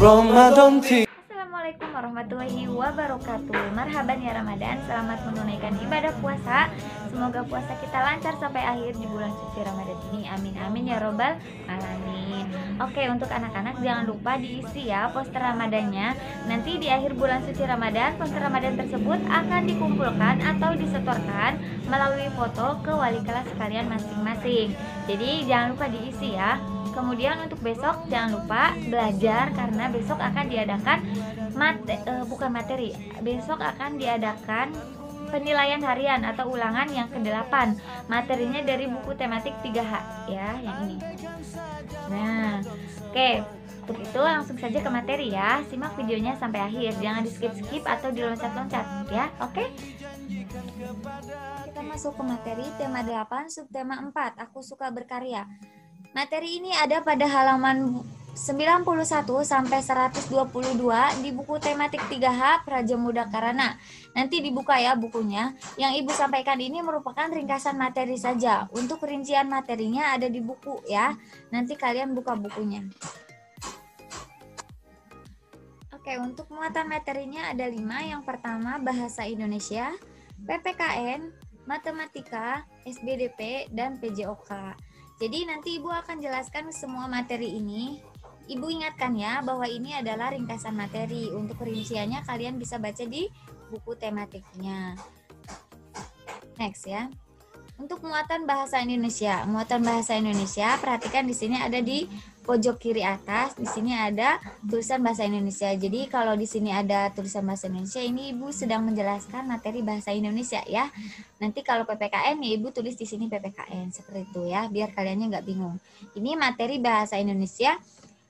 Ramadan tea. Assalamualaikum warahmatullahi wabarakatuh. Marhaban ya Ramadan, selamat menunaikan ibadah puasa. Semoga puasa kita lancar sampai akhir di bulan suci Ramadan ini. Amin amin ya robbal alamin. Oke, untuk anak-anak jangan lupa diisi ya poster Ramadannya. Nanti di akhir bulan suci Ramadan, poster Ramadan tersebut akan dikumpulkan atau disetorkan melalui foto ke wali kelas kalian masing-masing. Jadi jangan lupa diisi ya. Kemudian untuk besok jangan lupa belajar karena besok akan diadakan bukan materi. Besok akan diadakan penilaian harian atau ulangan yang ke-8. Materinya dari buku tematik 3H ya, yang ini. Nah, oke. Untuk itu langsung saja ke materi ya. Simak videonya sampai akhir. Jangan di-skip-skip atau diloncat-loncat ya. Oke? Kita masuk ke materi tema 8, subtema 4. Aku suka berkarya. Materi ini ada pada halaman 91 sampai 122 di buku tematik 3H Praja Muda Karana. Nanti dibuka ya bukunya. Yang Ibu sampaikan ini merupakan ringkasan materi saja. Untuk rincian materinya ada di buku ya. Nanti kalian buka bukunya. Oke, untuk muatan materinya ada 5. Yang pertama Bahasa Indonesia, PPKN, Matematika, SBDP, dan PJOK. Jadi nanti Ibu akan jelaskan semua materi ini. Ibu ingatkan ya bahwa ini adalah ringkasan materi. Untuk rinciannya kalian bisa baca di buku tematiknya. Next ya. Untuk muatan bahasa Indonesia. Muatan bahasa Indonesia, perhatikan di sini ada di pojok kiri atas. Di sini ada tulisan bahasa Indonesia. Jadi kalau di sini ada tulisan bahasa Indonesia, ini Ibu sedang menjelaskan materi bahasa Indonesia ya. Nanti kalau PPKN ya Ibu tulis di sini PPKN seperti itu ya, biar kaliannya nggak bingung. Ini materi bahasa Indonesia.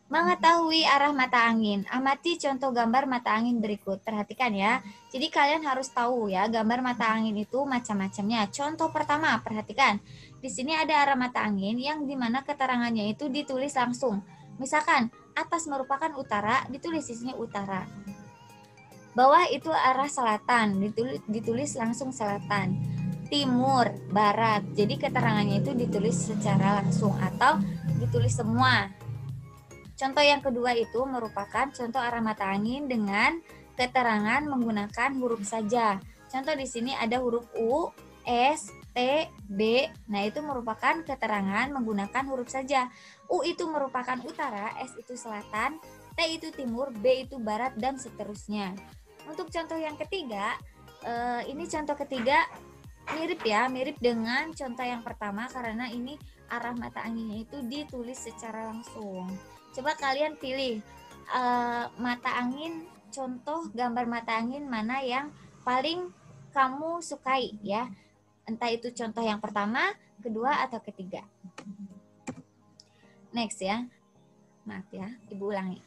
Mengetahui arah mata angin. Amati contoh gambar mata angin berikut. Perhatikan ya. Jadi kalian harus tahu ya, gambar mata angin itu macam-macamnya. Contoh pertama, perhatikan. Di sini ada arah mata angin yang dimana keterangannya itu ditulis langsung. Misalkan atas merupakan utara, ditulis di sini utara. Bawah itu arah selatan, ditulis langsung selatan. Timur, barat. Jadi keterangannya itu ditulis secara langsung atau ditulis semua. Contoh yang kedua itu merupakan contoh arah mata angin dengan keterangan menggunakan huruf saja. Contoh di sini ada huruf U, S, T, B. Nah, itu merupakan keterangan menggunakan huruf saja. U itu merupakan utara, S itu selatan, T itu timur, B itu barat, dan seterusnya. Untuk contoh yang ketiga, ini contoh ketiga mirip ya, mirip dengan contoh yang pertama karena ini arah mata anginnya itu ditulis secara langsung. Coba kalian pilih mata angin, contoh gambar mata angin mana yang paling kamu sukai ya. Entah itu contoh yang pertama, kedua, atau ketiga. Next ya. Maaf ya, Ibu ulangi.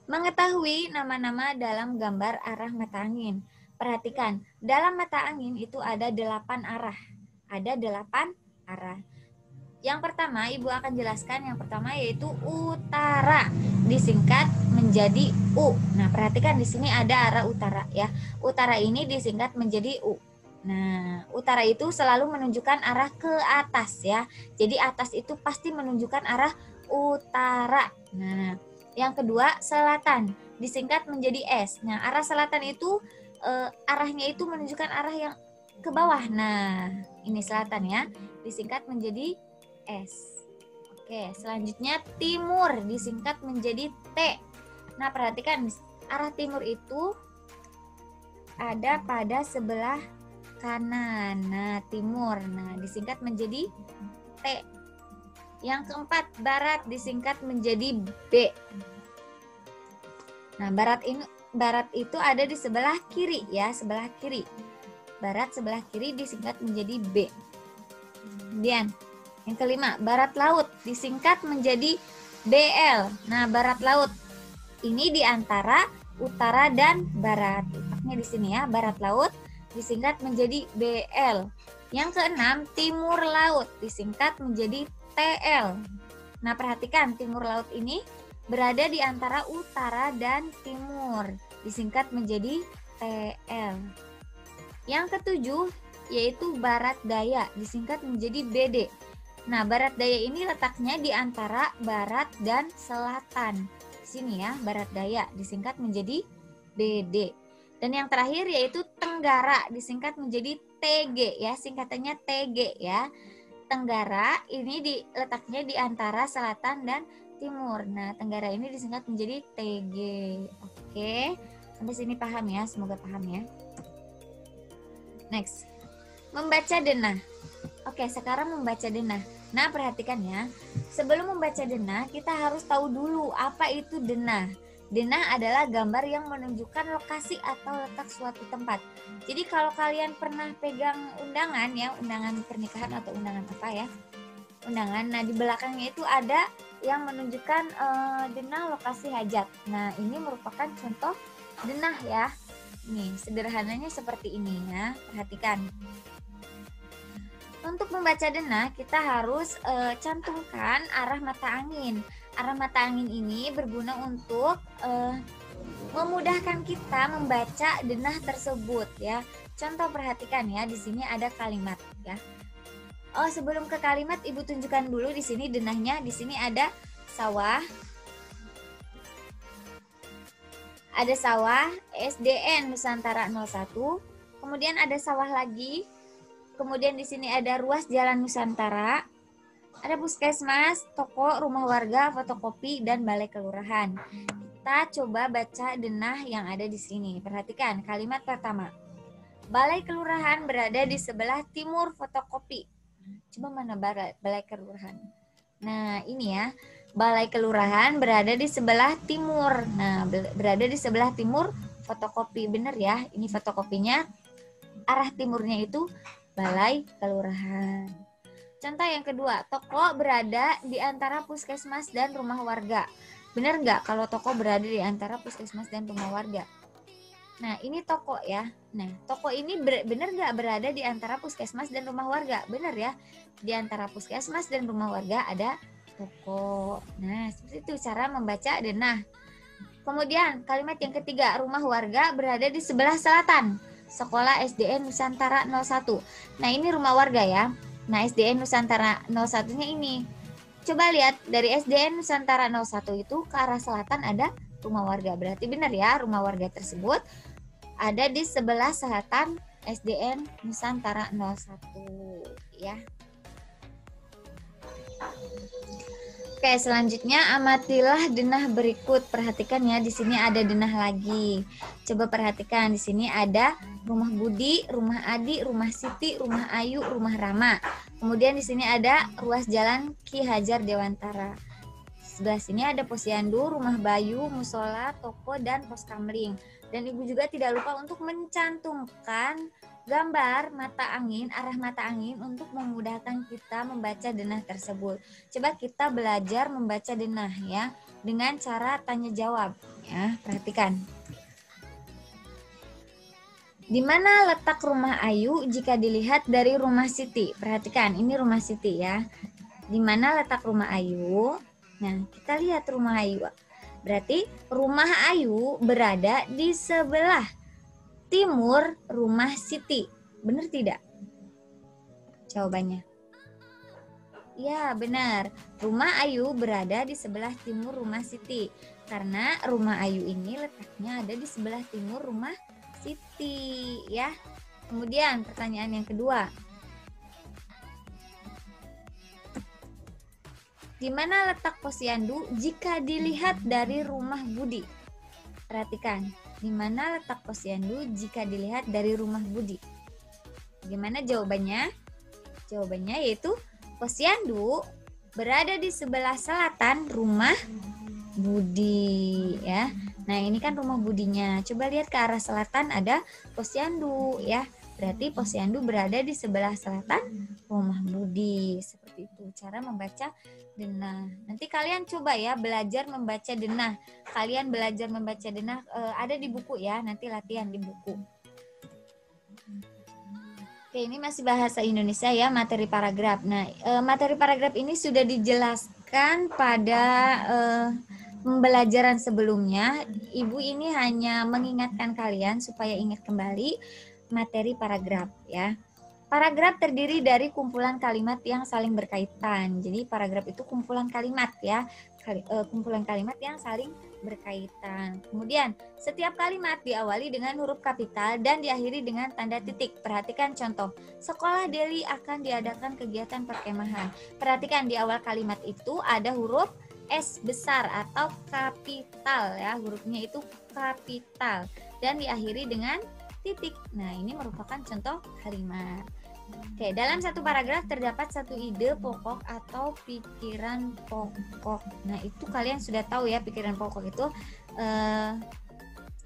Mengetahui nama-nama dalam gambar arah mata angin. Perhatikan, dalam mata angin itu ada 8 arah. Ada 8 arah. Yang pertama, Ibu akan jelaskan yang pertama yaitu utara, disingkat menjadi U. Nah, perhatikan di sini ada arah utara ya. Utara ini disingkat menjadi U. Nah, utara itu selalu menunjukkan arah ke atas ya. Jadi atas itu pasti menunjukkan arah utara. Nah, yang kedua, selatan, disingkat menjadi S. Nah, arah selatan itu arahnya itu menunjukkan arah yang ke bawah. Nah, ini selatan ya, disingkat menjadi S. Oke, selanjutnya timur disingkat menjadi T. Nah, perhatikan arah timur itu ada pada sebelah kanan. Nah, timur. Nah, disingkat menjadi T. Yang keempat, barat disingkat menjadi B. Nah, barat itu ada di sebelah kiri ya, sebelah kiri. Barat sebelah kiri disingkat menjadi B. Kemudian yang kelima, barat laut disingkat menjadi BL. Nah, barat laut ini di antara utara dan barat. Letaknya di sini ya, barat laut disingkat menjadi BL. Yang keenam, timur laut disingkat menjadi TL. Nah, perhatikan timur laut ini berada di antara utara dan timur, disingkat menjadi TL. Yang ketujuh, yaitu barat daya, disingkat menjadi BD. Nah, barat daya ini letaknya di antara barat dan selatan. sini ya, barat daya disingkat menjadi BD. Dan yang terakhir yaitu Tenggara disingkat menjadi TG ya, singkatannya TG ya. Tenggara ini letaknya di antara selatan dan timur. Nah, Tenggara ini disingkat menjadi TG. Oke, sampai sini paham ya? Semoga paham ya. Next, membaca denah. Oke, sekarang membaca denah. Nah, perhatikan ya. Sebelum membaca denah, kita harus tahu dulu apa itu denah. Denah adalah gambar yang menunjukkan lokasi atau letak suatu tempat. Jadi kalau kalian pernah pegang undangan ya, undangan pernikahan atau undangan apa ya, undangan. Nah, di belakangnya itu ada yang menunjukkan denah lokasi hajat. Nah, ini merupakan contoh denah ya. Nih, sederhananya seperti ini ya. Perhatikan. Untuk membaca denah, kita harus cantumkan arah mata angin. Arah mata angin ini berguna untuk memudahkan kita membaca denah tersebut ya. Contoh, perhatikan ya, di sini ada kalimat ya. Oh, sebelum ke kalimat, Ibu tunjukkan dulu di sini denahnya. Di sini ada sawah. Ada sawah SDN Nusantara 01. Kemudian ada sawah lagi. Kemudian di sini ada ruas Jalan Nusantara. Ada puskesmas, toko, rumah warga, fotokopi, dan balai kelurahan. Kita coba baca denah yang ada di sini. Perhatikan kalimat pertama. Balai kelurahan berada di sebelah timur fotokopi. Coba mana balai kelurahan? Nah, ini ya. Balai kelurahan berada di sebelah timur. Nah, berada di sebelah timur fotokopi. Benar ya? Ini fotokopinya. Arah timurnya itu balai kelurahan. Contoh yang kedua, toko berada di antara puskesmas dan rumah warga. Benar nggak kalau toko berada di antara puskesmas dan rumah warga? Nah, ini toko ya. Nah, toko ini benar nggak berada di antara puskesmas dan rumah warga? Benar ya. Di antara puskesmas dan rumah warga ada toko. Nah, seperti itu cara membaca denah. Kemudian, kalimat yang ketiga, rumah warga berada di sebelah selatan. Sekolah SDN Nusantara 01. Nah, ini rumah warga ya. Nah, SDN Nusantara 01-nya ini. Coba lihat, dari SDN Nusantara 01 itu ke arah selatan ada rumah warga. Berarti benar ya, rumah warga tersebut ada di sebelah selatan SDN Nusantara 01 ya. Oke, selanjutnya amatilah denah berikut. Perhatikan ya, di sini ada denah lagi. Coba perhatikan, di sini ada rumah Budi, rumah Adi, rumah Siti, rumah Ayu, rumah Rama. Kemudian di sini ada ruas jalan Ki Hajar Dewantara. Sebelah sini ada posyandu, rumah Bayu, musola, toko, dan pos kamling. Dan Ibu juga tidak lupa untuk mencantumkan gambar mata angin, arah mata angin untuk memudahkan kita membaca denah tersebut. Coba kita belajar membaca denah ya dengan cara tanya jawab ya. Perhatikan. Di mana letak rumah Ayu jika dilihat dari rumah Siti? Perhatikan, ini rumah Siti ya. Di mana letak rumah Ayu? Nah, kita lihat rumah Ayu. Berarti rumah Ayu berada di sebelah timur rumah Siti. Benar tidak? Jawabannya. Ya, benar. Rumah Ayu berada di sebelah timur rumah Siti. Karena rumah Ayu ini letaknya ada di sebelah timur rumah Siti, ya. Kemudian pertanyaan yang kedua. Di mana letak posyandu jika dilihat dari rumah Budi? Perhatikan. Di mana letak posyandu jika dilihat dari rumah Budi? Bagaimana jawabannya? Jawabannya yaitu posyandu berada di sebelah selatan rumah Budi ya. Nah, ini kan rumah Budinya. Coba lihat ke arah selatan ada posyandu ya. Berarti posyandu berada di sebelah selatan rumah Budi. Seperti itu cara membaca denah. Nanti kalian coba ya belajar membaca denah. Kalian belajar membaca denah ada di buku ya. Nanti latihan di buku. Oke, ini masih bahasa Indonesia ya, materi paragraf. Nah, materi paragraf ini sudah dijelaskan pada pembelajaran sebelumnya. Ibu ini hanya mengingatkan kalian supaya ingat kembali materi paragraf ya. Paragraf terdiri dari kumpulan kalimat yang saling berkaitan. Jadi paragraf itu kumpulan kalimat ya. Kumpulan kalimat yang saling berkaitan. Kemudian, setiap kalimat diawali dengan huruf kapital dan diakhiri dengan tanda titik. Perhatikan contoh, sekolah Deli akan diadakan kegiatan perkemahan. Perhatikan di awal kalimat itu ada huruf S besar atau kapital ya, hurufnya itu kapital dan diakhiri dengan titik. Nah, ini merupakan contoh kalimat. Oke, dalam satu paragraf terdapat satu ide pokok atau pikiran pokok. Nah, itu kalian sudah tahu ya, pikiran pokok itu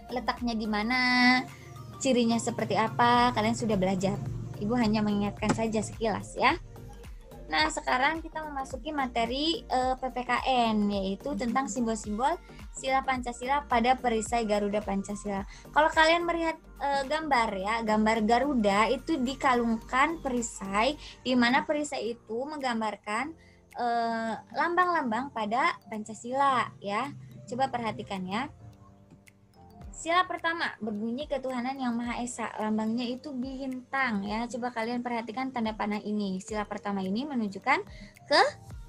letaknya di mana, cirinya seperti apa, kalian sudah belajar. Ibu hanya mengingatkan saja sekilas ya. Nah, sekarang kita memasuki materi PPKN, yaitu tentang simbol-simbol sila Pancasila pada perisai Garuda Pancasila. Kalau kalian melihat gambar ya, gambar Garuda itu dikalungkan perisai, di mana perisai itu menggambarkan lambang-lambang pada Pancasila ya. Coba perhatikan ya. Sila pertama berbunyi ketuhanan yang Maha Esa, lambangnya itu bintang ya. Coba kalian perhatikan tanda panah ini. Sila pertama ini menunjukkan ke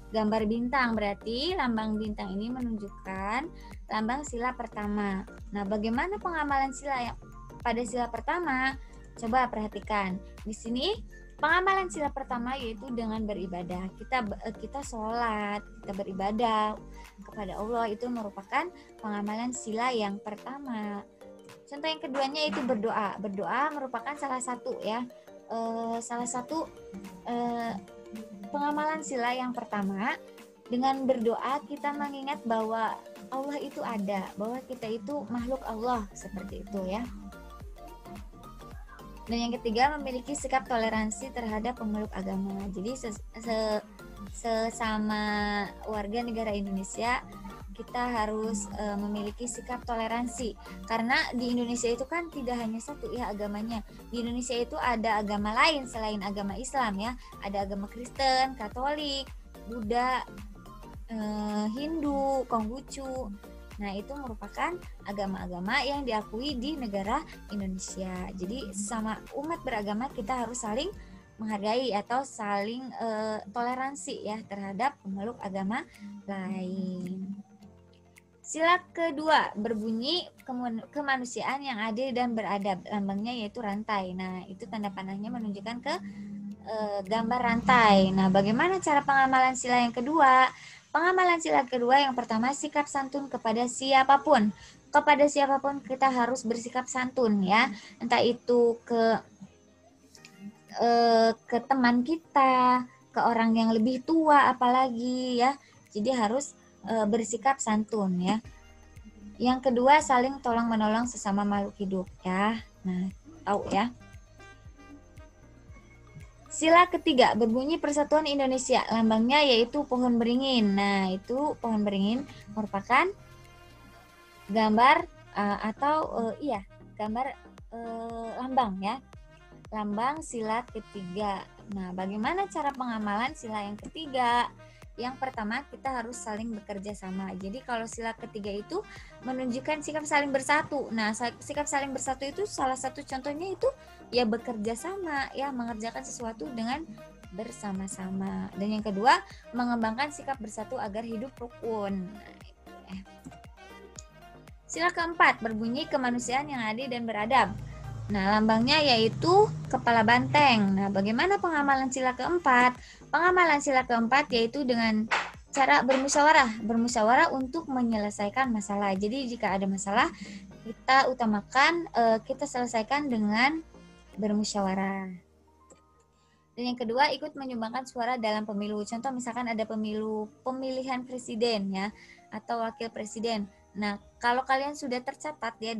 gambar bintang, berarti lambang bintang ini menunjukkan lambang sila pertama. Nah, bagaimana pengamalan sila yang pada sila pertama? Coba perhatikan. Di sini pengamalan sila pertama yaitu dengan beribadah. Kita sholat, kita beribadah kepada Allah, itu merupakan pengamalan sila yang pertama. Contoh yang keduanya itu berdoa. Berdoa merupakan salah satu ya, pengamalan sila yang pertama. Dengan berdoa kita mengingat bahwa Allah itu ada, bahwa kita itu makhluk Allah, seperti itu ya. Dan yang ketiga, memiliki sikap toleransi terhadap pemeluk agama. Jadi sesama warga negara Indonesia kita harus memiliki sikap toleransi, karena di Indonesia itu kan tidak hanya satu ya agamanya. Di Indonesia itu ada agama lain selain agama Islam ya, ada agama Kristen, Katolik, Buddha, Hindu, Konghucu. Nah, itu merupakan agama-agama yang diakui di negara Indonesia. Jadi sama umat beragama kita harus saling menghargai atau saling toleransi ya terhadap pemeluk agama lain. Sila kedua berbunyi kemanusiaan yang adil dan beradab, lambangnya yaitu rantai. Nah, itu tanda panahnya menunjukkan ke gambar rantai. Nah, bagaimana cara pengamalan sila yang kedua? Pengamalan sila kedua yang pertama, sikap santun kepada siapapun. Kepada siapapun kita harus bersikap santun ya. Entah itu ke teman kita, ke orang yang lebih tua apalagi ya. Jadi harus bersikap santun ya. Yang kedua, saling tolong menolong sesama makhluk hidup ya. Nah, tahu ya. Sila ketiga berbunyi Persatuan Indonesia, lambangnya yaitu pohon beringin. Nah, itu pohon beringin merupakan gambar gambar lambang ya. Lambang sila ketiga. Nah, bagaimana cara pengamalan sila yang ketiga? Yang pertama, kita harus saling bekerja sama. Jadi kalau sila ketiga itu menunjukkan sikap saling bersatu. Nah, sikap saling bersatu itu salah satu contohnya itu ya bekerja sama, ya mengerjakan sesuatu dengan bersama-sama. Dan yang kedua, mengembangkan sikap bersatu agar hidup rukun. Sila keempat berbunyi kemanusiaan yang adil dan beradab. Nah, lambangnya yaitu kepala banteng. Nah, bagaimana pengamalan sila keempat? Pengamalan sila keempat yaitu dengan cara bermusyawarah untuk menyelesaikan masalah. Jadi jika ada masalah, kita utamakan kita selesaikan dengan bermusyawarah. Dan yang kedua, ikut menyumbangkan suara dalam pemilu. Contoh misalkan ada pemilihan presiden ya atau wakil presiden. Nah, kalau kalian sudah tercatat ya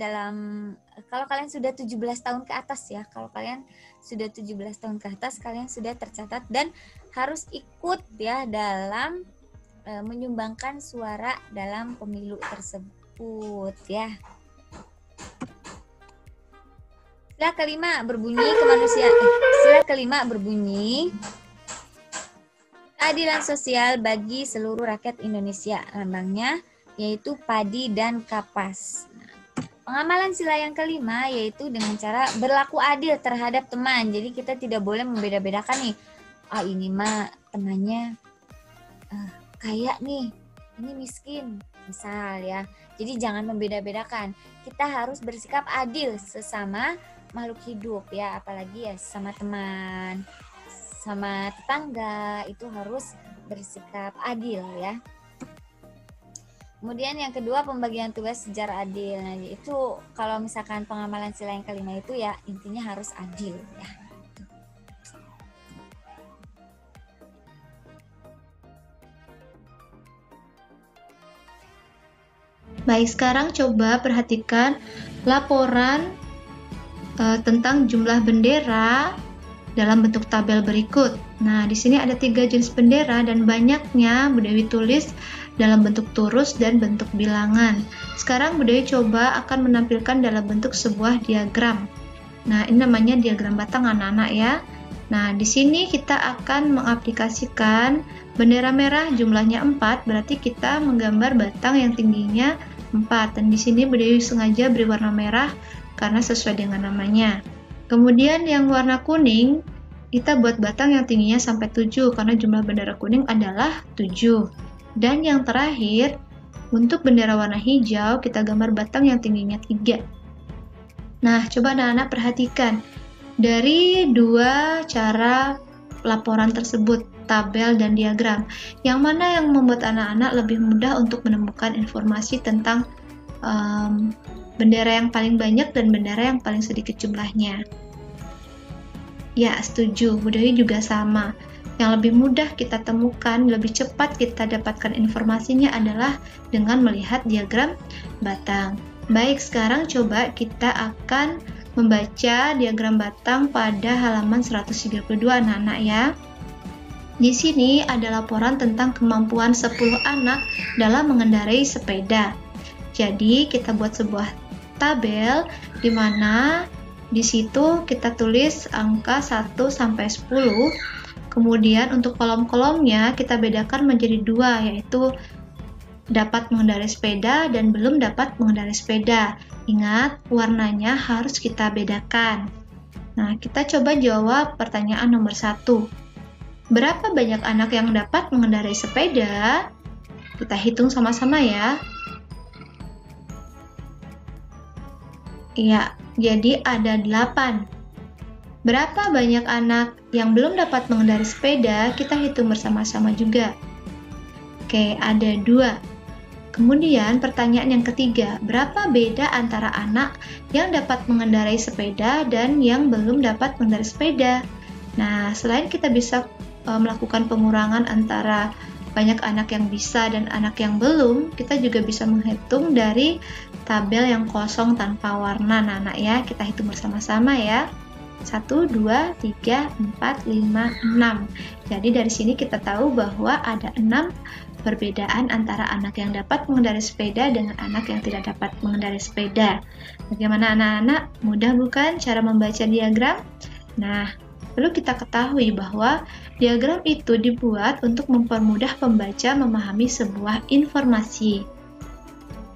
kalau kalian sudah 17 tahun ke atas ya, kalau kalian sudah 17 tahun ke atas, kalian sudah tercatat dan harus ikut ya dalam menyumbangkan suara dalam pemilu tersebut ya. Sila kelima berbunyi keadilan sosial bagi seluruh rakyat Indonesia. Lambangnya yaitu padi dan kapas. Pengamalan sila yang kelima yaitu dengan cara berlaku adil terhadap teman. Jadi kita tidak boleh membeda-bedakan nih. Ini mah temannya kaya nih, ini miskin. Misal ya. Jadi jangan membeda-bedakan. Kita harus bersikap adil sesama makhluk hidup ya, apalagi ya sama teman, sama tetangga, itu harus bersikap adil ya. Kemudian yang kedua, pembagian tugas secara adil. Nah, itu kalau misalkan pengamalan sila yang kelima itu ya intinya harus adil ya. Baik, sekarang coba perhatikan laporan tentang jumlah bendera dalam bentuk tabel berikut. Nah, di sini ada 3 jenis bendera dan banyaknya Bu Dewi tulis dalam bentuk turus dan bentuk bilangan. Sekarang Bu Dewi coba akan menampilkan dalam bentuk sebuah diagram. Nah, ini namanya diagram batang anak-anak ya. Nah, di sini kita akan mengaplikasikan bendera merah jumlahnya 4, berarti kita menggambar batang yang tingginya 4. Dan di sini Bu Dewi sengaja beri warna merah karena sesuai dengan namanya. Kemudian yang warna kuning, kita buat batang yang tingginya sampai 7 karena jumlah bendera kuning adalah 7. Dan yang terakhir, untuk bendera warna hijau, kita gambar batang yang tingginya 3. Nah, coba anak-anak perhatikan. Dari dua cara laporan tersebut, tabel dan diagram, yang mana yang membuat anak-anak lebih mudah untuk menemukan informasi tentang bendera yang paling banyak dan bendera yang paling sedikit jumlahnya? Ya, setuju. Bu Dewi juga sama. Yang lebih mudah kita temukan, lebih cepat kita dapatkan informasinya adalah dengan melihat diagram batang. Baik, sekarang coba kita akan membaca diagram batang pada halaman 132 anak-anak ya. Di sini ada laporan tentang kemampuan 10 anak dalam mengendarai sepeda. Jadi kita buat sebuah tabel di mana di situ kita tulis angka 1 sampai 10. Kemudian untuk kolom-kolomnya kita bedakan menjadi 2, yaitu dapat mengendarai sepeda dan belum dapat mengendarai sepeda. Ingat, warnanya harus kita bedakan. Nah, kita coba jawab pertanyaan nomor 1. Berapa banyak anak yang dapat mengendarai sepeda? Kita hitung sama-sama ya. Iya, jadi ada 8. Berapa banyak anak yang belum dapat mengendarai sepeda? Kita hitung bersama-sama juga. Oke, ada 2. Kemudian pertanyaan yang ketiga, berapa beda antara anak yang dapat mengendarai sepeda dan yang belum dapat mengendarai sepeda? Nah, selain kita bisa melakukan pengurangan antara banyak anak yang bisa dan anak yang belum, kita juga bisa menghitung dari tabel yang kosong tanpa warna. Nah, anak ya, kita hitung bersama-sama ya. 1, 2, 3, 4, 5, 6. Jadi dari sini kita tahu bahwa ada 6 perbedaan antara anak yang dapat mengendarai sepeda dengan anak yang tidak dapat mengendarai sepeda. Bagaimana anak-anak? Mudah bukan cara membaca diagram? Nah, perlu kita ketahui bahwa diagram itu dibuat untuk mempermudah pembaca memahami sebuah informasi.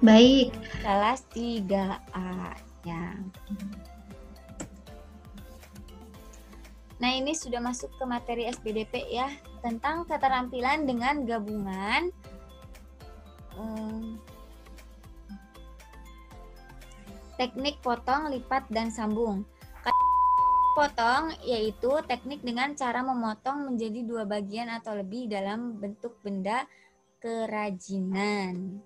Baik. Kelas 3A ya. Nah, ini sudah masuk ke materi SPDP ya, tentang keterampilan dengan gabungan teknik potong, lipat, dan sambung. Potong yaitu teknik dengan cara memotong menjadi 2 bagian atau lebih dalam bentuk benda kerajinan.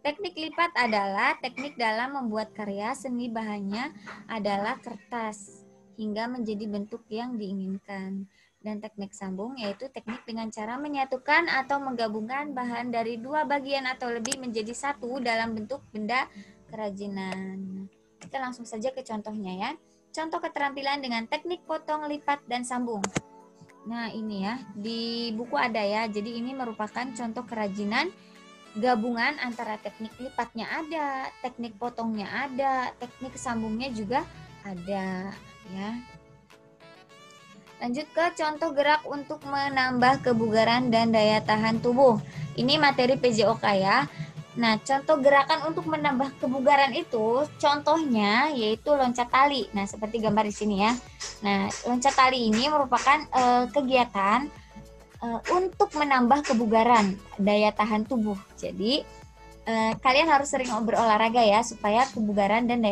Teknik lipat adalah teknik dalam membuat karya seni, bahannya adalah kertas hingga menjadi bentuk yang diinginkan. Dan teknik sambung yaitu teknik dengan cara menyatukan atau menggabungkan bahan dari 2 bagian atau lebih menjadi 1 dalam bentuk benda kerajinan. Kita langsung saja ke contohnya ya. Contoh keterampilan dengan teknik potong, lipat, dan sambung. Nah, ini ya, di buku ada ya. Jadi ini merupakan contoh kerajinan gabungan antara teknik lipatnya ada, teknik potongnya ada, teknik sambungnya juga ada ya. Lanjut ke contoh gerak untuk menambah kebugaran dan daya tahan tubuh. Ini materi PJOK ya. Nah, contoh gerakan untuk menambah kebugaran itu contohnya yaitu loncat tali. Nah, seperti gambar di sini ya. Nah, loncat tali ini merupakan kegiatan untuk menambah kebugaran, daya tahan tubuh. Jadi kalian harus sering berolahraga ya supaya kebugaran dan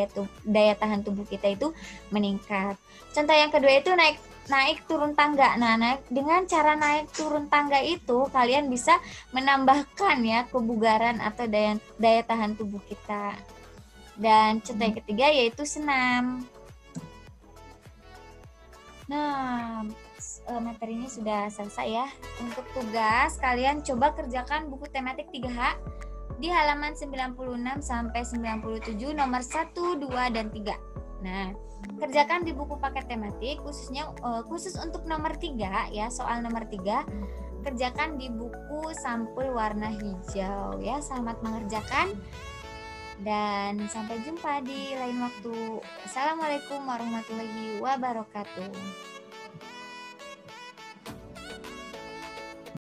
daya tahan tubuh kita itu meningkat. Contoh yang kedua itu naik turun tangga. Nah, dengan cara naik turun tangga itu kalian bisa menambahkan ya kebugaran atau daya tahan tubuh kita. Dan contoh yang ketiga yaitu senam. Nah, materinya sudah selesai ya. Untuk tugas kalian coba kerjakan buku tematik 3H di halaman 96 sampai 97 nomor 1, 2, dan 3. Nah, kerjakan di buku paket tematik khusus untuk nomor 3 ya, soal nomor 3. Kerjakan di buku sampul warna hijau ya. Selamat mengerjakan dan sampai jumpa di lain waktu. Assalamualaikum warahmatullahi wabarakatuh.